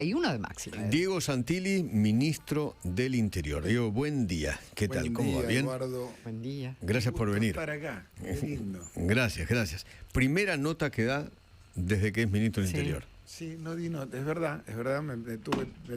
Y uno de máxima. Diego Santilli, ministro del Interior. Diego, buen día. ¿Qué tal? ¿Cómo va? ¿Bien? Eduardo. Buen día. Gracias por venir. Estar acá. Qué lindo. Gracias. Primera nota que da desde que es ministro del Sí. Interior. Sí, no di nota, es verdad. Me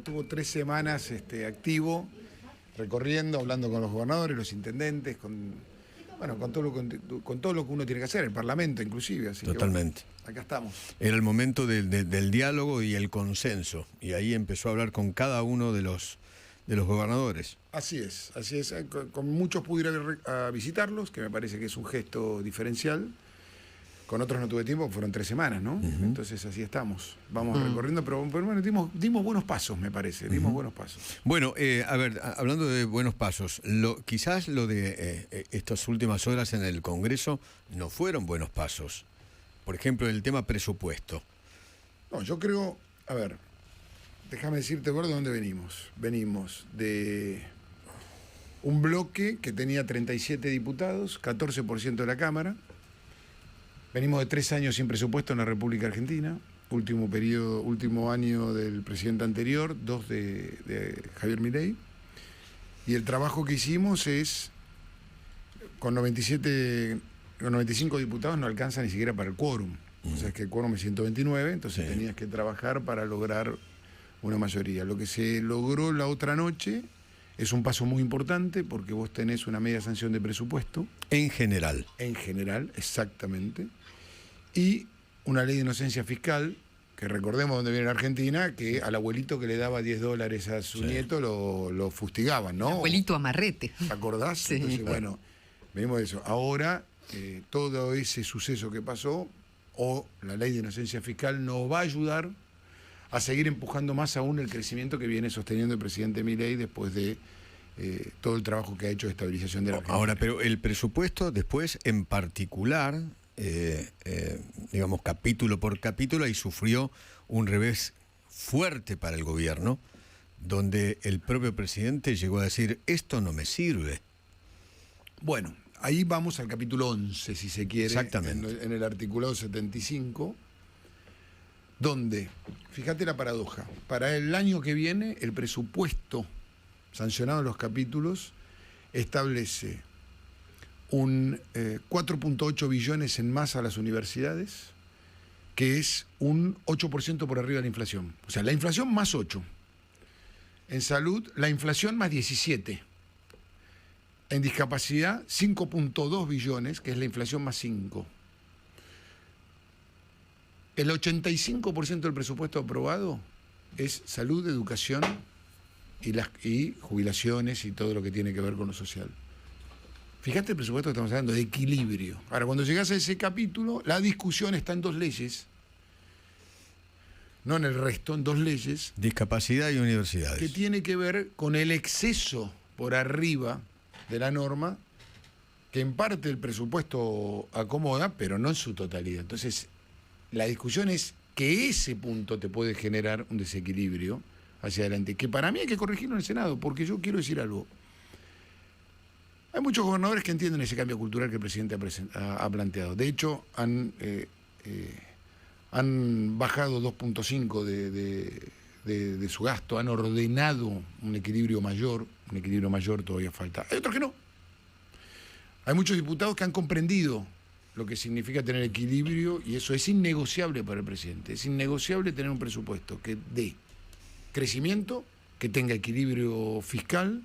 tuvo 3 semanas activo, recorriendo, hablando con los gobernadores, los intendentes, con todo lo que uno tiene que hacer, el Parlamento inclusive. Así Totalmente. Que, bueno, acá estamos. Era el momento del diálogo y el consenso. Y ahí empezó a hablar con cada uno de los gobernadores. Así es. Con muchos pude ir a visitarlos, que me parece que es un gesto diferencial. Con otros no tuve tiempo, fueron 3 semanas, ¿no? Entonces así estamos. Vamos recorriendo, pero bueno, dimos buenos pasos, me parece. Dimos buenos pasos. Bueno, a ver, hablando de buenos pasos, quizás lo de estas últimas horas en el Congreso no fueron buenos pasos. Por ejemplo, el tema presupuesto. No, yo creo, a ver, déjame decirte, Eduardo, de dónde venimos. Venimos de un bloque que tenía 37 diputados, 14% de la Cámara. Venimos de 3 años sin presupuesto en la República Argentina. Último año del presidente anterior, 2 de Javier Milei. Y el trabajo que hicimos es, con 95 diputados no alcanza ni siquiera para el quórum. O sea, es que el quórum es 129, entonces tenías que trabajar para lograr una mayoría. Lo que se logró la otra noche es un paso muy importante porque vos tenés una media sanción de presupuesto. En general. En general, exactamente. Y una ley de inocencia fiscal, que recordemos dónde viene la Argentina, que al abuelito que le daba $10 a su nieto lo fustigaban, ¿no? Abuelito amarrete. ¿Te acordás? Sí. Entonces, bueno, venimos de eso. Ahora, todo ese suceso que pasó, o la ley de inocencia fiscal, nos va a ayudar a seguir empujando más aún el crecimiento que viene sosteniendo el presidente Milei después de todo el trabajo que ha hecho de estabilización de la Argentina. Ahora, pero el presupuesto después, en particular, digamos, capítulo por capítulo, ahí sufrió un revés fuerte para el gobierno, donde el propio presidente llegó a decir, esto no me sirve. Bueno, ahí vamos al capítulo 11, si se quiere. Exactamente. En el articulado 75, donde, fíjate la paradoja, para el año que viene, el presupuesto sancionado en los capítulos establece un 4.8 billones en más a las universidades, que es un 8% por arriba de la inflación. O sea, la inflación más 8. En salud, la inflación más 17. En discapacidad, 5.2 billones, que es la inflación más 5. El 85% del presupuesto aprobado es salud, educación y jubilaciones y todo lo que tiene que ver con lo social. Fíjate el presupuesto que estamos hablando, de equilibrio. Ahora, cuando llegas a ese capítulo, la discusión está en 2 leyes, no en el resto, en 2 leyes. Discapacidad y universidades. Que tiene que ver con el exceso por arriba de la norma, que en parte el presupuesto acomoda, pero no en su totalidad. Entonces, la discusión es que ese punto te puede generar un desequilibrio hacia adelante, que para mí hay que corregirlo en el Senado, porque yo quiero decir algo. Hay muchos gobernadores que entienden ese cambio cultural que el presidente ha planteado. De hecho, han bajado 2.5 de su gasto, han ordenado un equilibrio mayor todavía falta. Hay otros que no. Hay muchos diputados que han comprendido lo que significa tener equilibrio y eso es innegociable para el presidente. Es innegociable tener un presupuesto que dé crecimiento, que tenga equilibrio fiscal,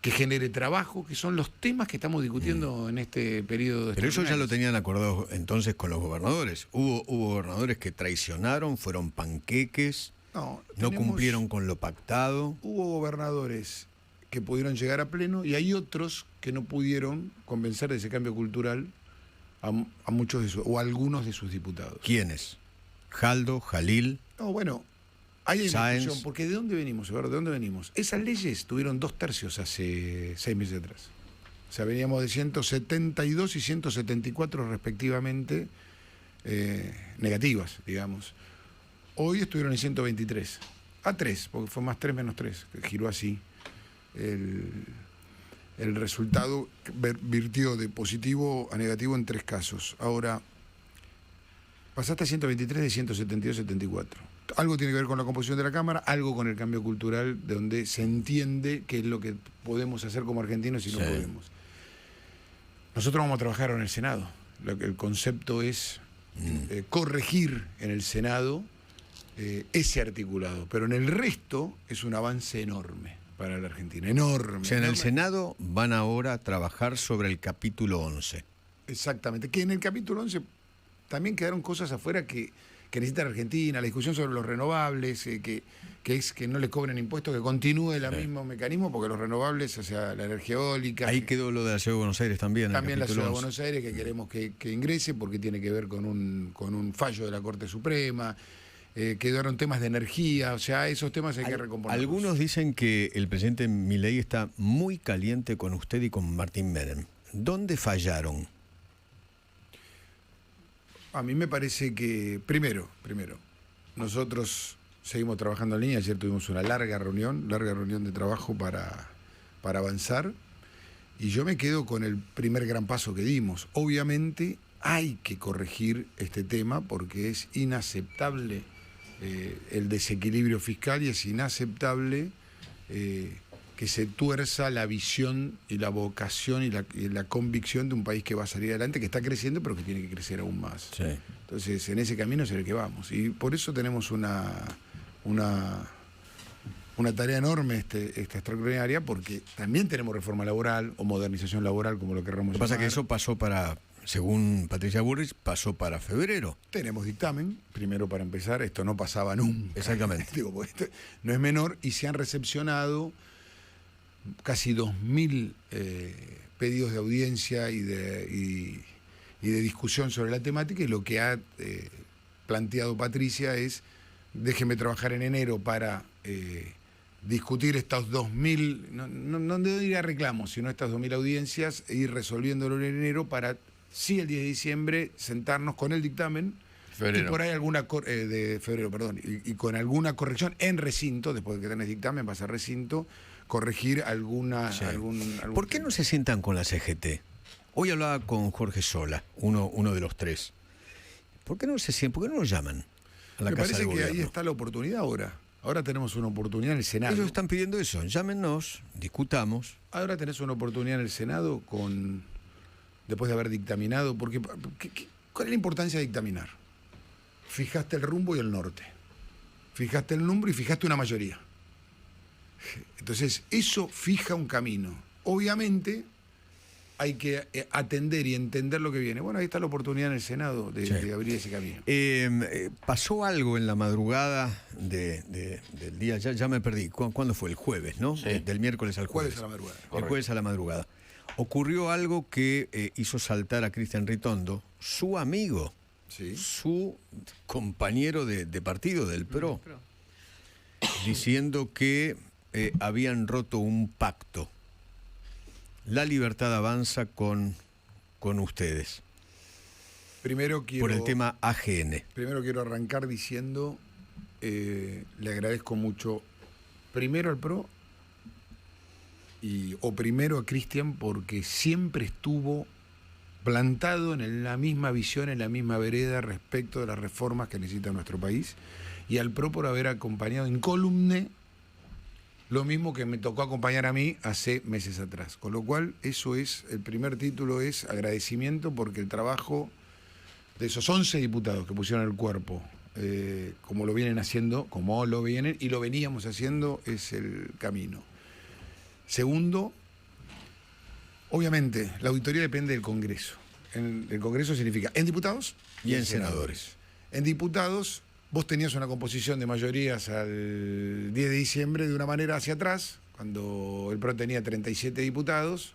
que genere trabajo, que son los temas que estamos discutiendo en este periodo de... Pero eso ya lo tenían acordado entonces con los gobernadores. Hubo gobernadores que traicionaron, fueron panqueques, no cumplieron con lo pactado. Hubo gobernadores que pudieron llegar a pleno y hay otros que no pudieron convencer de ese cambio cultural a muchos o a algunos de sus diputados. ¿Quiénes? Jaldo, Jalil. No, bueno, hay una Sáenz. discusión, porque ¿de dónde venimos, Eduardo? ¿De dónde venimos? Esas leyes tuvieron 2/3 hace 6 meses atrás. O sea, veníamos de 172 y 174 respectivamente negativas, digamos. Hoy estuvieron en 123. A 3, porque fue más 3 menos 3, que giró así. El resultado virtió de positivo a negativo en 3 casos. Ahora, pasaste a 123 de 172 a 74. algo tiene que ver con la composición de la Cámara, algo con el cambio cultural, de donde se entiende qué es lo que podemos hacer como argentinos y no podemos. Nosotros vamos a trabajar en el Senado. El concepto es corregir en el Senado ese articulado, pero en el resto es un avance enorme para la Argentina, enorme. O sea, en el enorme. Senado van ahora a trabajar sobre el capítulo 11. Exactamente, que en el capítulo 11 también quedaron cosas afuera que necesita la Argentina, la discusión sobre los renovables, que es que no les cobren impuestos, que continúe el mismo mecanismo, porque los renovables, o sea, la energía eólica... Ahí quedó lo de la Ciudad de Buenos Aires también. También la Ciudad de Buenos Aires, que queremos que ingrese, porque tiene que ver con un fallo de la Corte Suprema. Quedaron temas de energía, o sea, esos temas hay que recomponerlos. Algunos dicen que el presidente Milei está muy caliente con usted y con Martín Menem. ¿Dónde fallaron? A mí me parece que, primero, nosotros seguimos trabajando en línea. Ayer tuvimos una larga reunión de trabajo para avanzar, y yo me quedo con el primer gran paso que dimos. Obviamente hay que corregir este tema porque es inaceptable el desequilibrio fiscal, y es inaceptable que se tuerza la visión y la vocación y la convicción de un país que va a salir adelante, que está creciendo, pero que tiene que crecer aún más. Sí. Entonces, en ese camino es el que vamos. Y por eso tenemos una tarea enorme esta extraordinaria, porque también tenemos reforma laboral o modernización laboral, como lo querramos llamar. Lo que pasa es que eso pasó para, según Patricia Bullrich, pasó para febrero. Tenemos dictamen, primero para empezar, esto no pasaba nunca. Exactamente. Digo, porque esto no es menor, y se han recepcionado casi 2.000 pedidos de audiencia y de discusión sobre la temática, y lo que ha planteado Patricia es: déjeme trabajar en enero para discutir estos 2.000, no diría reclamos, sino estas 2.000 audiencias, e ir resolviéndolo en enero para, sí, el 10 de diciembre, sentarnos con el dictamen. Febrero. Y por ahí de febrero, perdón, y con alguna corrección en recinto, después de que tenés dictamen, vas a recinto, corregir alguna... Sí. algún ¿Por qué no se sientan con la CGT? Hoy hablaba con Jorge Sola, uno de los tres. ¿Por qué no se sientan? ¿Por qué no lo llaman a la Me Casa parece de que Gobierno? ahí está la oportunidad ahora. Ahora tenemos una oportunidad en el Senado. Ellos están pidiendo eso. Llámenos, discutamos. Ahora tenés una oportunidad en el Senado después de haber dictaminado, porque ¿cuál es la importancia de dictaminar? Fijaste el rumbo y el norte. Fijaste el número y fijaste una mayoría. Entonces, eso fija un camino. Obviamente, hay que atender y entender lo que viene. Bueno, ahí está la oportunidad en el Senado de abrir ese camino. Pasó algo en la madrugada del día, ya me perdí. ¿Cuándo fue? El jueves, ¿no? Sí. Del miércoles al jueves. Jueves a la madrugada. El jueves a la madrugada. Ocurrió algo que hizo saltar a Cristian Ritondo, su amigo, Sí. su compañero de partido, del PRO, diciendo que habían roto un pacto. La Libertad Avanza con ustedes. Primero quiero... Por el tema AGN. Primero quiero arrancar diciendo, le agradezco mucho, primero al PRO, o primero a Cristian, porque siempre estuvo plantado en la misma visión, en la misma vereda respecto de las reformas que necesita nuestro país, y al PRO por haber acompañado incólume lo mismo que me tocó acompañar a mí hace meses atrás. Con lo cual, eso es, el primer título es agradecimiento, porque el trabajo de esos 11 diputados que pusieron el cuerpo, como lo vienen y lo veníamos haciendo, es el camino. Segundo, obviamente, la auditoría depende del Congreso. El Congreso significa en diputados Y en senadores. En diputados, vos tenías una composición de mayorías al 10 de diciembre de una manera hacia atrás, cuando el PRO tenía 37 diputados,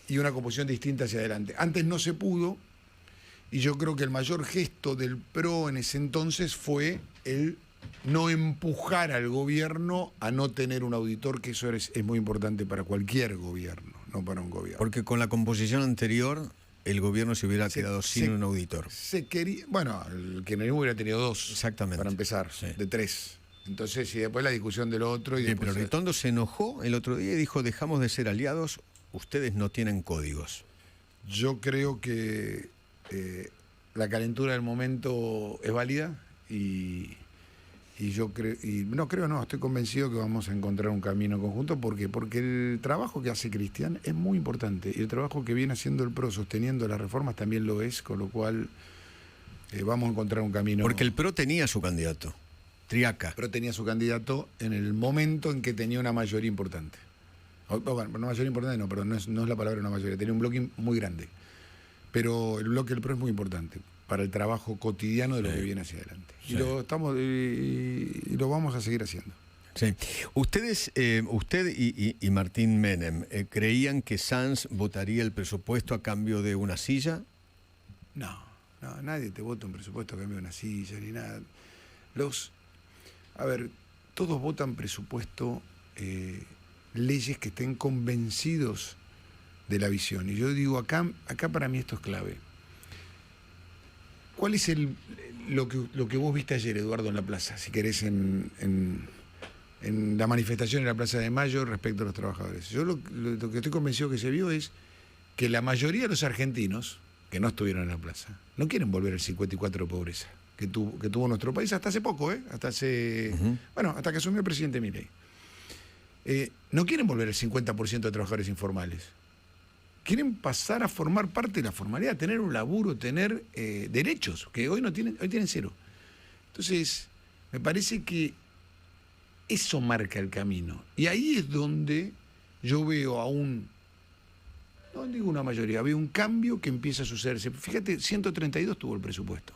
y una composición distinta hacia adelante. Antes no se pudo, y yo creo que el mayor gesto del PRO en ese entonces fue el no empujar al gobierno a no tener un auditor, que eso es muy importante para cualquier gobierno, no para un gobierno. Porque con la composición anterior, el gobierno se hubiera quedado sin un auditor. Se quería, bueno, el kirchnerismo hubiera tenido 2. Exactamente. Para empezar, Sí. de 3. Entonces, y después la discusión del otro. Y Bien, después pero Ritondo se enojó el otro día y dijo: dejamos de ser aliados, ustedes no tienen códigos. Yo creo que la calentura del momento es válida, y Y yo creo, estoy convencido que vamos a encontrar un camino conjunto. ¿Por qué? Porque el trabajo que hace Cristian es muy importante y el trabajo que viene haciendo el PRO sosteniendo las reformas también lo es, con lo cual vamos a encontrar un camino. Porque el PRO tenía su candidato, Triaca. PRO tenía su candidato en el momento en que tenía una mayoría importante. Bueno, una mayoría importante no, perdón, no es la palabra una mayoría, tenía un bloque muy grande. Pero el bloque del PRO es muy importante para el trabajo cotidiano de lo que viene hacia adelante. Sí. Y lo vamos a seguir haciendo. Sí. Ustedes, usted y Martín Menem, ¿creían que Sanz votaría el presupuesto a cambio de una silla? No, nadie te vota un presupuesto a cambio de una silla ni nada. Todos votan presupuesto, leyes que estén convencidos de la visión. Y yo digo, acá para mí esto es clave. ¿Cuál es lo que vos viste ayer, Eduardo, en la plaza, si querés, en la manifestación en la Plaza de Mayo respecto a los trabajadores? Yo lo que estoy convencido que se vio es que la mayoría de los argentinos que no estuvieron en la plaza no quieren volver al 54 de pobreza que tuvo nuestro país hasta hace poco, hasta que asumió el presidente Milei. No quieren volver al 50% de trabajadores informales. Quieren pasar a formar parte de la formalidad, tener un laburo, tener derechos, que hoy tienen cero. Entonces, me parece que eso marca el camino. Y ahí es donde yo veo no digo una mayoría, veo un cambio que empieza a sucederse. Fíjate, 132 tuvo el presupuesto.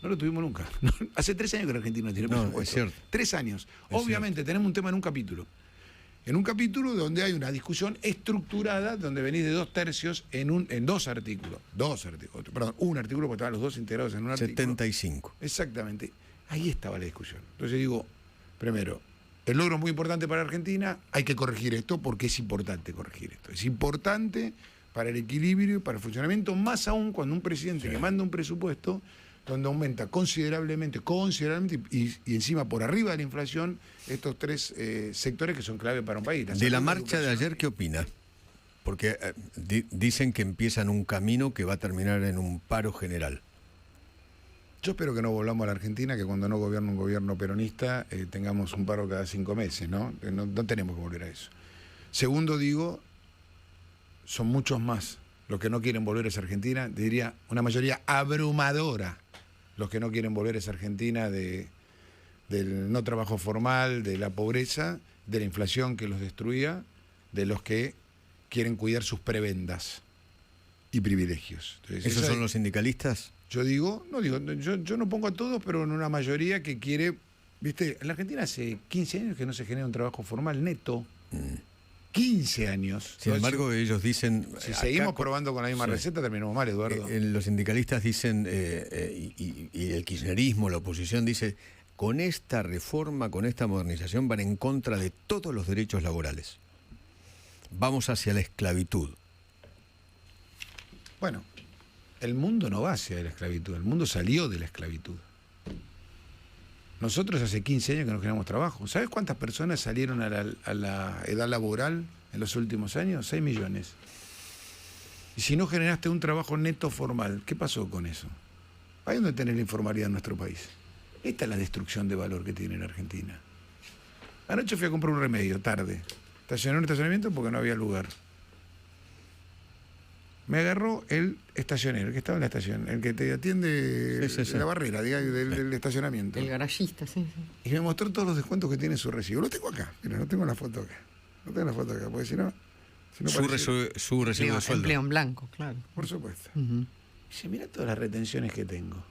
No lo tuvimos nunca. Hace 3 años que la Argentina no tiene presupuesto. Es cierto. 3 años. Es Obviamente cierto. tenemos un tema en un capítulo. En un capítulo donde hay una discusión estructurada, donde venís de 2/3 en 2 artículos. Perdón, un artículo, porque estaban los 2 integrados en un artículo. 75. Exactamente. Ahí estaba la discusión. Entonces digo, primero, el logro es muy importante para Argentina, hay que corregir esto porque es importante corregir esto. Es importante para el equilibrio y para el funcionamiento, más aún cuando un presidente que manda un presupuesto donde aumenta considerablemente y encima por arriba de la inflación estos 3 sectores que son clave para un país. De la marcha de ayer, ¿qué opina? Porque dicen que empiezan un camino que va a terminar en un paro general. Yo espero que no volvamos a la Argentina, que cuando no gobierna un gobierno peronista tengamos un paro cada 5 meses, ¿no? No tenemos que volver a eso. Segundo, digo, son muchos más los que no quieren volver a esa Argentina, diría una mayoría abrumadora los que no quieren volver a esa Argentina del no trabajo formal, de la pobreza, de la inflación que los destruía, de los que quieren cuidar sus prebendas y privilegios. Entonces, ¿Esos son los sindicalistas? Yo no pongo a todos, pero en una mayoría que quiere, viste, en la Argentina hace 15 años que no se genera un trabajo formal neto. 15 años. Sin embargo, ellos dicen... Si seguimos probando con la misma receta, terminamos mal, Eduardo. Los sindicalistas dicen, y el kirchnerismo, la oposición, dice, con esta reforma, con esta modernización, van en contra de todos los derechos laborales. Vamos hacia la esclavitud. Bueno, el mundo no va hacia la esclavitud, el mundo salió de la esclavitud. Nosotros hace 15 años que no generamos trabajo. ¿Sabes cuántas personas salieron a la edad laboral en los últimos años? 6 millones. Y si no generaste un trabajo neto formal, ¿qué pasó con eso? Ahí es donde tenés la informalidad en nuestro país. Esta es la destrucción de valor que tiene la Argentina. Anoche fui a comprar un remedio, tarde. Estacioné en un estacionamiento porque no había lugar. Me agarró el estacionero, el que estaba en la estación, el que te atiende la barrera del estacionamiento. El garagista, sí. Y me mostró todos los descuentos que tiene su recibo. Lo tengo acá, mira, no tengo la foto acá. Porque si no su recibo de sueldo. Empleo en blanco, claro. Por supuesto. Uh-huh. Dice, mira todas las retenciones que tengo.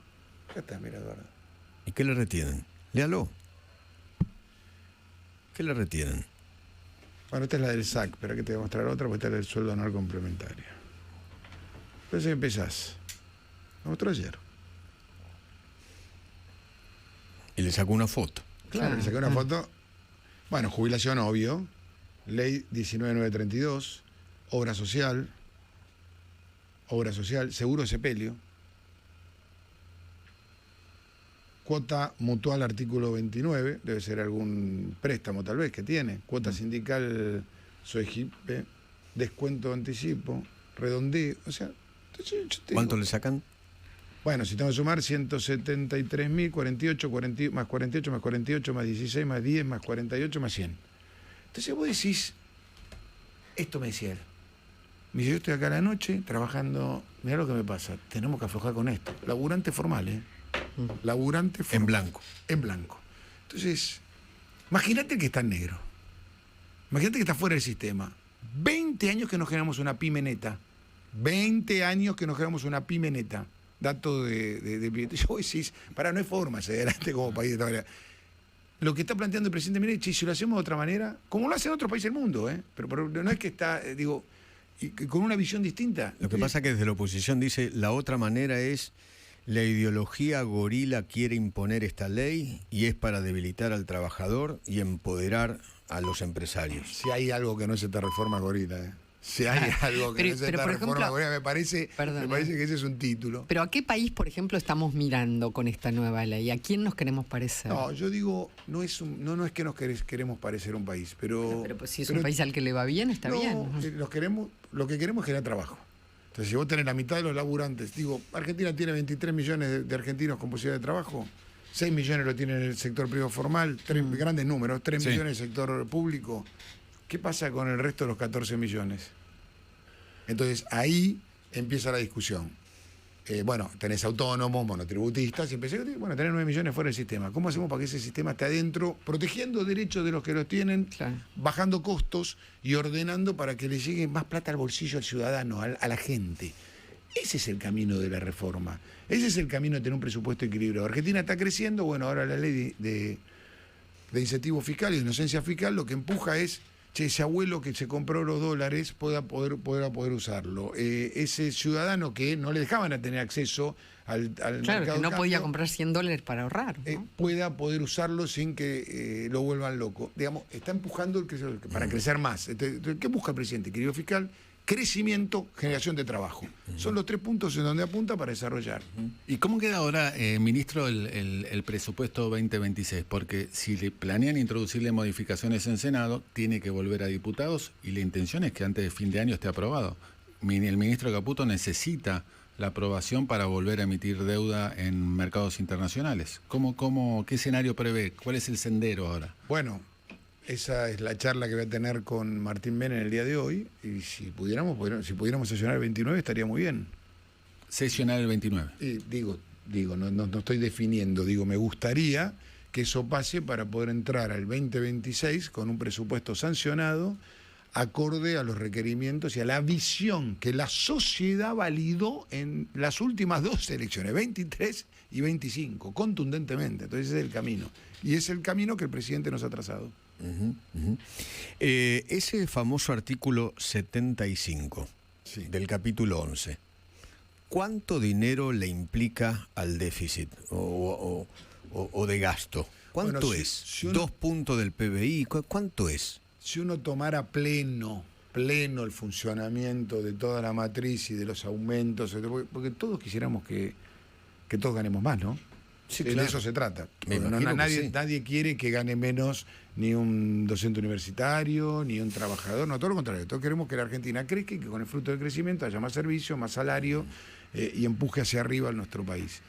Acá está, mira, Eduardo. ¿Y qué le retienen? Léalo. ¿Qué le retienen? Bueno, esta es la del SAC, pero aquí te voy a mostrar otra, porque esta es la del sueldo anual complementario. Entonces empezás. Lo mostró ayer. Y le sacó una foto. Claro, le saqué una foto. Bueno, jubilación, obvio. Ley 19932. Obra social, seguro sepelio. Cuota mutual, artículo 29. Debe ser algún préstamo, tal vez, que tiene. Cuota sindical, SOEGIPE. Descuento anticipo. Redondeo. O sea... ¿Cuánto le sacan? Bueno, si tengo que sumar 173.000, 48, más 48, más 48, más 16, más 10, más 48, más 100. Entonces vos decís, esto me decía él. Me dice, yo estoy acá a la noche trabajando, mirá lo que me pasa, tenemos que aflojar con esto. Laburante formal, ¿eh? Laburante formal. En blanco. En blanco. Entonces, imagínate que está en negro. Imagínate que está fuera del sistema. 20 años que no generamos una pyme neta. 20 años que no generamos una pyme neta. Dato de yo decís, no hay forma de adelante como país de esta manera. Lo que está planteando el presidente Milei, si lo hacemos de otra manera, como lo hacen otros países del mundo, pero no es que está, y con una visión distinta. Lo que pasa es que desde la oposición dice, la otra manera es, la ideología gorila quiere imponer esta ley y es para debilitar al trabajador y empoderar a los empresarios. Si hay algo que no es esta reforma gorila, Si hay algo que no es esta reforma gorila, me parece que ese es un título. Pero ¿a qué país, por ejemplo, estamos mirando con esta nueva ley? ¿A quién nos queremos parecer? No, yo digo, no es que nos queremos parecer un país, pero pues si es un país al que le va bien, está bien. Lo que queremos es generar trabajo. Entonces, si vos tenés la mitad de los laburantes, Argentina tiene 23 millones de argentinos con posibilidad de trabajo, 6 millones lo tiene en el sector privado formal, grandes números, 3 millones en el sector público. ¿Qué pasa con el resto de los 14 millones? Entonces, ahí empieza la discusión. Tenés autónomos, monotributistas, y tenés 9 millones fuera del sistema. ¿Cómo hacemos para que ese sistema esté adentro, protegiendo derechos de los que los tienen, bajando costos y ordenando para que le llegue más plata al bolsillo al ciudadano, a la gente? Ese es el camino de la reforma. Ese es el camino de tener un presupuesto equilibrado. Argentina está creciendo, ahora la ley de incentivo fiscal y de inocencia fiscal lo que empuja es ese abuelo que se compró los dólares pueda poder usarlo. Ese ciudadano que no le dejaban a tener acceso al mercado que no podía comprar $100 para ahorrar, ¿no? Pueda poder usarlo sin que lo vuelvan loco. Está empujando para crecer más. ¿Qué busca el presidente? Equilibrio fiscal, crecimiento, generación de trabajo. Son los 3 puntos en donde apunta para desarrollar. ¿Y cómo queda ahora, ministro, el presupuesto 2026? Porque si le planean introducirle modificaciones en Senado, tiene que volver a diputados y la intención es que antes de fin de año esté aprobado. El ministro Caputo necesita la aprobación para volver a emitir deuda en mercados internacionales. ¿Qué escenario prevé? ¿Cuál es el sendero ahora? Bueno, esa es la charla que voy a tener con Martín Menem el día de hoy, y si pudiéramos sesionar el 29 estaría muy bien. Sesionar el 29. Y no estoy definiendo, me gustaría que eso pase para poder entrar al 2026 con un presupuesto sancionado acorde a los requerimientos y a la visión que la sociedad validó en las últimas 2 elecciones, 23 y 25, contundentemente. Entonces ese es el camino. Y es el camino que el presidente nos ha trazado. Ese famoso artículo 75 del capítulo 11, ¿cuánto dinero le implica al déficit o de gasto? ¿Cuánto es? 2 puntos del PBI, ¿cuánto es? Si uno tomara pleno el funcionamiento de toda la matriz y de los aumentos, porque todos quisiéramos que todos ganemos más, ¿no? Sí, de eso se trata. Nadie quiere que gane menos ni un docente universitario, ni un trabajador, no, todo lo contrario. Todos queremos que la Argentina crezca y que con el fruto del crecimiento haya más servicio, más salario y empuje hacia arriba a nuestro país.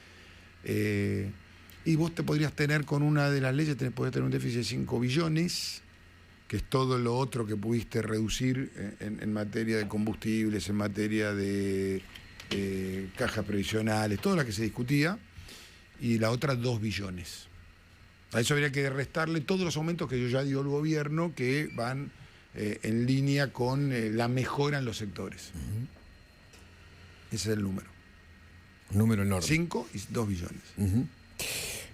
Y vos te podrías tener con una de las leyes, podrías tener un déficit de 5 billones, que es todo lo otro que pudiste reducir en materia de combustibles, en materia de cajas previsionales, toda la que se discutía, y la otra 2 billones. A eso habría que restarle todos los aumentos que yo ya dio el gobierno que van en línea con la mejora en los sectores. Ese es el número. Un número enorme. 5 y 2 billones.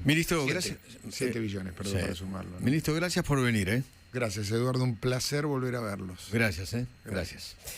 Ministro, gracias. 7 billones, perdón, para sumarlo, ¿no? Ministro, gracias por venir. Gracias, Eduardo. Un placer volver a verlos. Gracias. Gracias.